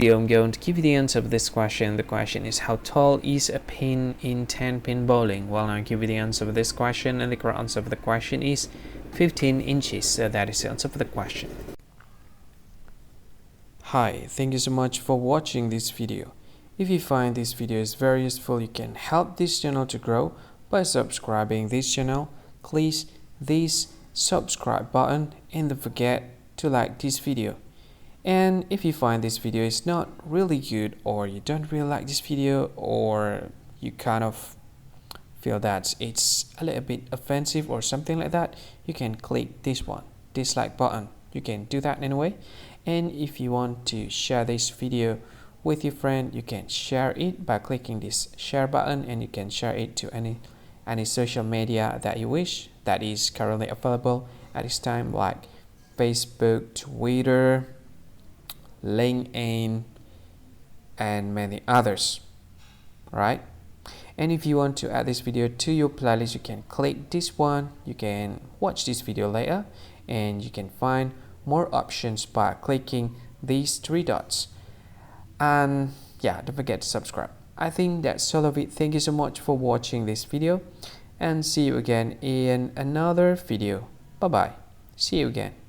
I'm going to give you the answer of this question. The question is, how tall is a pin in 10-pin bowling? Well, I'll give you the answer of this question, and the correct answer of the question is 15 inches. So that is the answer for the question. Hi, thank you so much for watching this video. If you find this video is very useful, you can help this channel to grow by subscribing this channel. Please this subscribe button and don't forget to like this video. And if you find this video is not really good, or you don't really like this video, or you kind of feel that it's a little bit offensive or something like that, you can click this one, dislike button. You can do that anyway. And if you want to share this video with your friend, you can share it by clicking this share button, and you can share it to any social media that you wish that is currently available at this time, like Facebook, Twitter, LinkedIn, and many others, right? And if you want to add this video to your playlist, you can click this one. You can watch this video later, and you can find more options by clicking these three dots. And yeah, don't forget to subscribe. I think that's all of it. Thank you so much for watching this video, and see you again in another video. Bye bye. See you again.